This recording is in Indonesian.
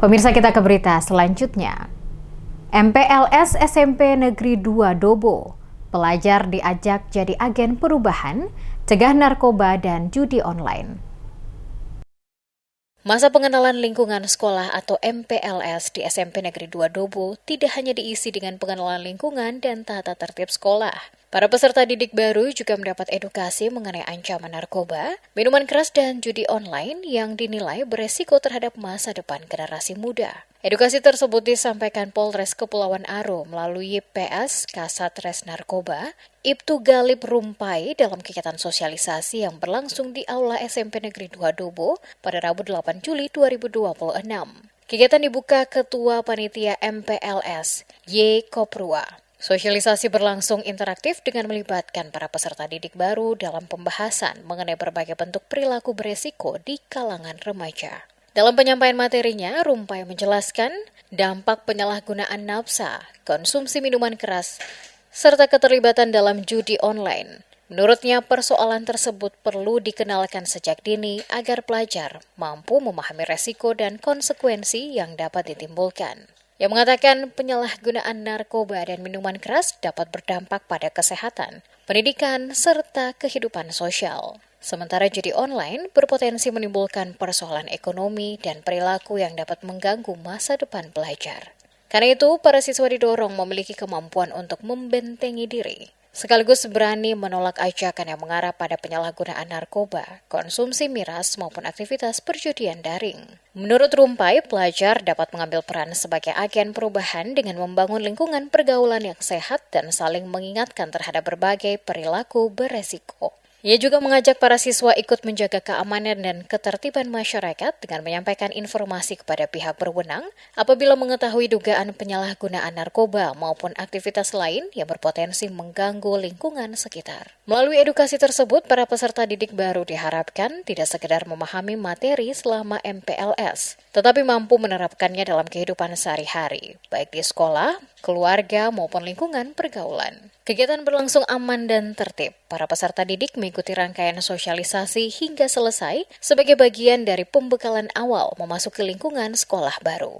Pemirsa, kita ke berita selanjutnya. MPLS SMP Negeri 2 Dobo, pelajar diajak jadi agen perubahan, cegah narkoba dan judi online. Masa pengenalan lingkungan sekolah atau MPLS di SMP Negeri 2 Dobo tidak hanya diisi dengan pengenalan lingkungan dan tata tertib sekolah. Para peserta didik baru juga mendapat edukasi mengenai ancaman narkoba, minuman keras dan judi online yang dinilai beresiko terhadap masa depan generasi muda. Edukasi tersebut disampaikan Polres Kepulauan Aro melalui PS Kasatres Narkoba, Ibtu Galib Rumpai dalam kegiatan sosialisasi yang berlangsung di Aula SMP Negeri 2 Dobo pada Rabu 8 Juli 2026. Kegiatan dibuka Ketua Panitia MPLS, Y. Koprua. Sosialisasi berlangsung interaktif dengan melibatkan para peserta didik baru dalam pembahasan mengenai berbagai bentuk perilaku beresiko di kalangan remaja. Dalam penyampaian materinya, Rumpai menjelaskan dampak penyalahgunaan nafsa, konsumsi minuman keras, serta keterlibatan dalam judi online. Menurutnya, persoalan tersebut perlu dikenalkan sejak dini agar pelajar mampu memahami resiko dan konsekuensi yang dapat ditimbulkan. Yang mengatakan penyalahgunaan narkoba dan minuman keras dapat berdampak pada kesehatan, pendidikan, serta kehidupan sosial. Sementara judi online berpotensi menimbulkan persoalan ekonomi dan perilaku yang dapat mengganggu masa depan pelajar. Karena itu, para siswa didorong memiliki kemampuan untuk membentengi diri, sekaligus berani menolak ajakan yang mengarah pada penyalahgunaan narkoba, konsumsi miras, maupun aktivitas perjudian daring. Menurut Rumpai, pelajar dapat mengambil peran sebagai agen perubahan dengan membangun lingkungan pergaulan yang sehat dan saling mengingatkan terhadap berbagai perilaku beresiko. Ia juga mengajak para siswa ikut menjaga keamanan dan ketertiban masyarakat dengan menyampaikan informasi kepada pihak berwenang apabila mengetahui dugaan penyalahgunaan narkoba maupun aktivitas lain yang berpotensi mengganggu lingkungan sekitar. Melalui edukasi tersebut, para peserta didik baru diharapkan tidak sekedar memahami materi selama MPLS, tetapi mampu menerapkannya dalam kehidupan sehari-hari, baik di sekolah, keluarga, maupun lingkungan pergaulan. Kegiatan berlangsung aman dan tertib. Para peserta didik mengikuti rangkaian sosialisasi hingga selesai sebagai bagian dari pembekalan awal memasuki lingkungan sekolah baru.